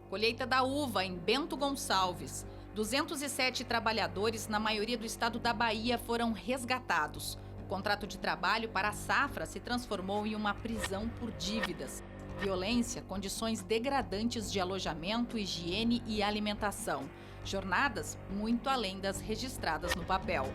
Colheita da uva em Bento Gonçalves. 207 trabalhadores, na maioria do estado da Bahia, foram resgatados. O contrato de trabalho para a safra se transformou em uma prisão por dívidas. Violência, condições degradantes de alojamento, higiene e alimentação. Jornadas muito além das registradas no papel.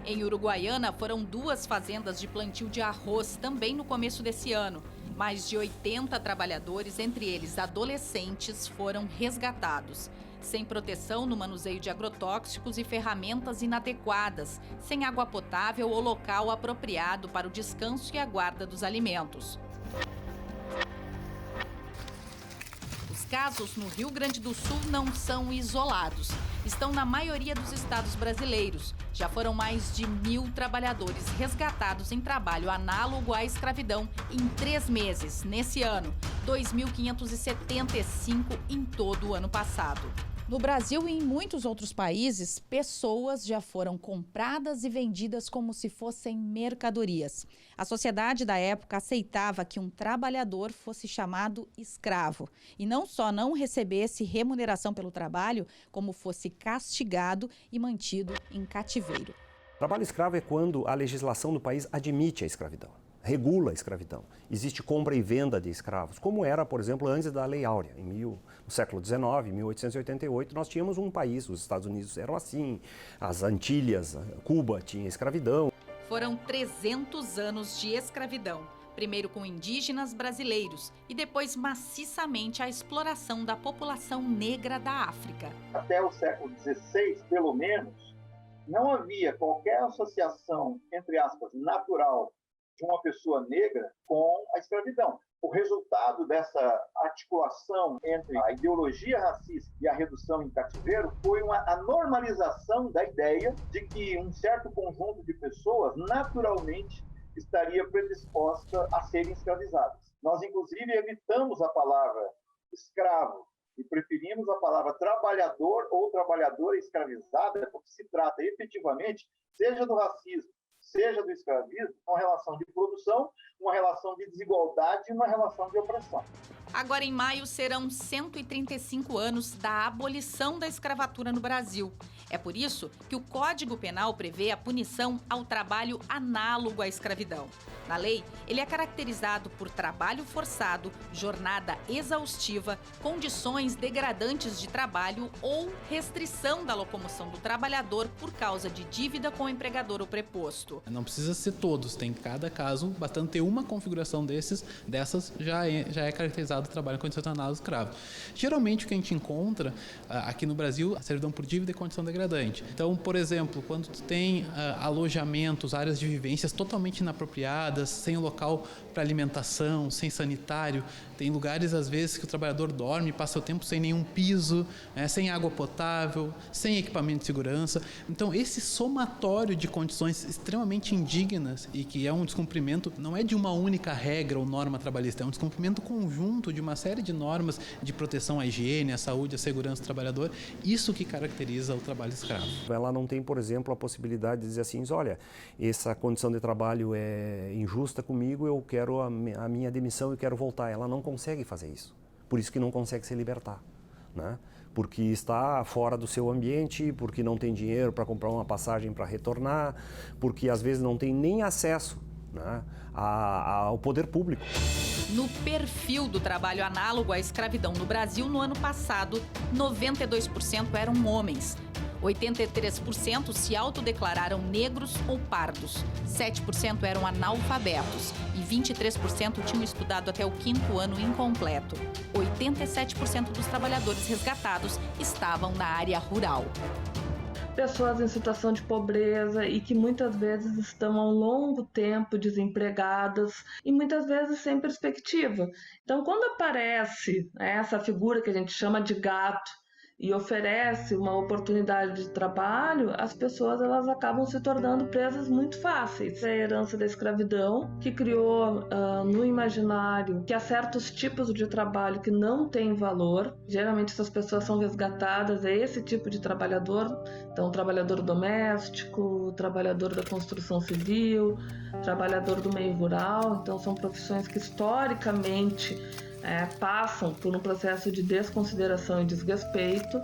Em Uruguaiana, foram 2 fazendas de plantio de arroz, também no começo desse ano. Mais de 80 trabalhadores, entre eles adolescentes, foram resgatados. Sem proteção no manuseio de agrotóxicos e ferramentas inadequadas, sem água potável ou local apropriado para o descanso e a guarda dos alimentos. Os casos no Rio Grande do Sul não são isolados. Estão na maioria dos estados brasileiros. Já foram mais de 1.000 trabalhadores resgatados em trabalho análogo à escravidão em 3 meses, nesse ano. 2.575 em todo o ano passado. No Brasil e em muitos outros países, pessoas já foram compradas e vendidas como se fossem mercadorias. A sociedade da época aceitava que um trabalhador fosse chamado escravo. E não só não recebesse remuneração pelo trabalho, como fosse castigado e mantido em cativeiro. Trabalho escravo é quando a legislação do país admite a escravidão, regula a escravidão. Existe compra e venda de escravos, como era, por exemplo, antes da Lei Áurea. No século XIX, em 1888, nós tínhamos um país, os Estados Unidos eram assim, as Antilhas, Cuba tinha escravidão. Foram 300 anos de escravidão, primeiro com indígenas brasileiros e depois maciçamente a exploração da população negra da África. Até o século XVI, pelo menos, não havia qualquer associação, entre aspas, natural de uma pessoa negra com a escravidão. O resultado dessa articulação entre a ideologia racista e a redução em cativeiro foi a normalização da ideia de que um certo conjunto de pessoas naturalmente estaria predisposta a serem escravizadas. Nós, inclusive, evitamos a palavra escravo e preferimos a palavra trabalhador ou trabalhadora escravizada, porque se trata efetivamente, seja do racismo, seja do escravismo, uma relação de produção, uma relação de desigualdade e uma relação de opressão. Agora, em maio, serão 135 anos da abolição da escravatura no Brasil. É por isso que o Código Penal prevê a punição ao trabalho análogo à escravidão. Na lei, ele é caracterizado por trabalho forçado, jornada exaustiva, condições degradantes de trabalho ou restrição da locomoção do trabalhador por causa de dívida com o empregador ou preposto. Não precisa ser todos, tem cada caso, bastante ter uma configuração dessas já é caracterizado o trabalho em condições análogas escravo. Geralmente o que a gente encontra aqui no Brasil, a servidão por dívida e condição degradante. Então, por exemplo, quando tu tem alojamentos, áreas de vivências totalmente inapropriadas, sem local para alimentação, sem sanitário, tem lugares às vezes que o trabalhador dorme, passa o tempo sem nenhum piso, sem água potável, sem equipamento de segurança. Então, esse somatório de condições extremamente indignas e que é um descumprimento, não é de uma única regra ou norma trabalhista, é um descumprimento conjunto de uma série de normas de proteção à higiene, à saúde, à segurança do trabalhador, isso que caracteriza o trabalho escravo. Ela não tem, por exemplo, a possibilidade de dizer assim, olha, essa condição de trabalho é injusta comigo, eu quero a minha demissão e quero voltar. Ela não consegue fazer isso, por isso que não consegue se libertar, né? Porque está fora do seu ambiente, porque não tem dinheiro para comprar uma passagem para retornar, porque às vezes não tem nem acesso, né, ao poder público. No perfil do trabalho análogo à escravidão no Brasil, no ano passado, 92% eram homens. 83% se autodeclararam negros ou pardos, 7% eram analfabetos e 23% tinham estudado até o 5º ano incompleto. 87% dos trabalhadores resgatados estavam na área rural. Pessoas em situação de pobreza e que muitas vezes estão há um longo tempo desempregadas e muitas vezes sem perspectiva. Então, quando aparece essa figura que a gente chama de gato e oferece uma oportunidade de trabalho, as pessoas elas acabam se tornando presas muito fáceis. É a herança da escravidão que criou no imaginário que há certos tipos de trabalho que não têm valor. Geralmente essas pessoas são resgatadas, é esse tipo de trabalhador. Então, trabalhador doméstico, trabalhador da construção civil, trabalhador do meio rural. Então, são profissões que historicamente passam por um processo de desconsideração e desrespeito.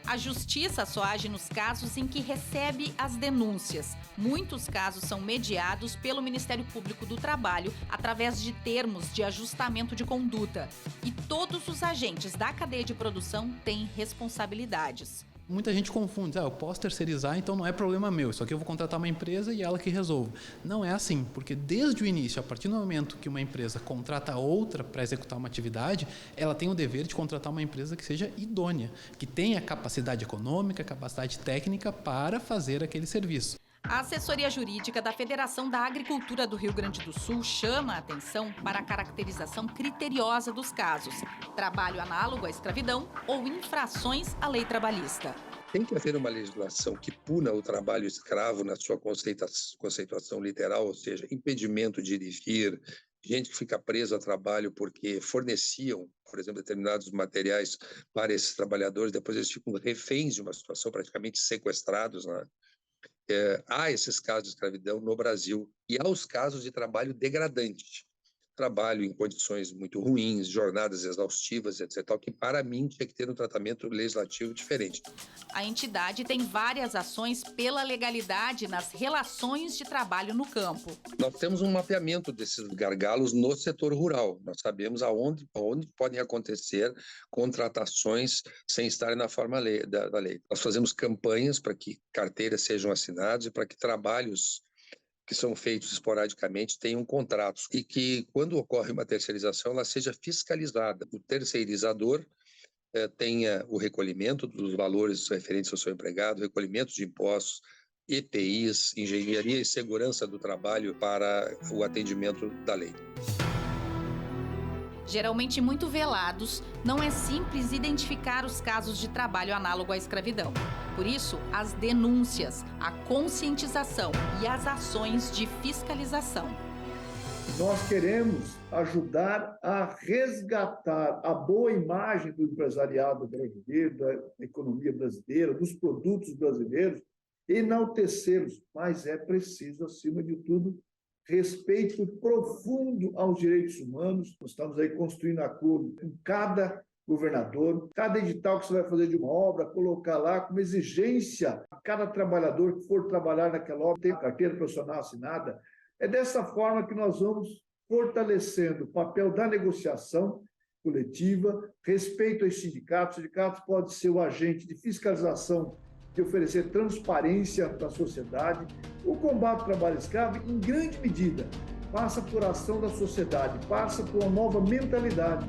A justiça só age nos casos em que recebe as denúncias. Muitos casos são mediados pelo Ministério Público do Trabalho através de termos de ajustamento de conduta. E todos os agentes da cadeia de produção têm responsabilidades. Muita gente confunde, eu posso terceirizar, então não é problema meu, isso aqui eu vou contratar uma empresa e ela que resolve. Não é assim, porque desde o início, a partir do momento que uma empresa contrata outra para executar uma atividade, ela tem o dever de contratar uma empresa que seja idônea, que tenha capacidade econômica, capacidade técnica para fazer aquele serviço. A assessoria jurídica da Federação da Agricultura do Rio Grande do Sul chama a atenção para a caracterização criteriosa dos casos: trabalho análogo à escravidão ou infrações à lei trabalhista. Tem que haver uma legislação que puna o trabalho escravo na sua conceituação literal, ou seja, impedimento de ir e vir, gente que fica presa a trabalho porque forneciam, por exemplo, determinados materiais para esses trabalhadores, depois eles ficam reféns de uma situação, praticamente sequestrados, né? Há esses casos de escravidão no Brasil e há os casos de trabalho degradante, trabalho em condições muito ruins, jornadas exaustivas, etc., que para mim tinha que ter um tratamento legislativo diferente. A entidade tem várias ações pela legalidade nas relações de trabalho no campo. Nós temos um mapeamento desses gargalos no setor rural. Nós sabemos onde podem acontecer contratações sem estarem na forma da lei. Nós fazemos campanhas para que carteiras sejam assinadas e para que trabalhos que são feitos esporadicamente tenham contratos e que, quando ocorre uma terceirização, ela seja fiscalizada. O terceirizador tenha o recolhimento dos valores referentes ao seu empregado, recolhimento de impostos, EPIs, engenharia e segurança do trabalho para o atendimento da lei. Geralmente muito velados, não é simples identificar os casos de trabalho análogo à escravidão. Por isso, as denúncias, a conscientização e as ações de fiscalização. Nós queremos ajudar a resgatar a boa imagem do empresariado brasileiro, da economia brasileira, dos produtos brasileiros, enaltecê-los, mas é preciso, acima de tudo, respeito profundo aos direitos humanos. Nós estamos aí construindo acordo com cada governador, cada edital que você vai fazer de uma obra, colocar lá como exigência a cada trabalhador que for trabalhar naquela obra, tem carteira profissional assinada. É dessa forma que nós vamos fortalecendo o papel da negociação coletiva, respeito aos sindicatos. Os sindicatos podem ser o agente de fiscalização, de oferecer transparência para a sociedade. O combate ao trabalho escravo, em grande medida, passa por ação da sociedade, passa por uma nova mentalidade.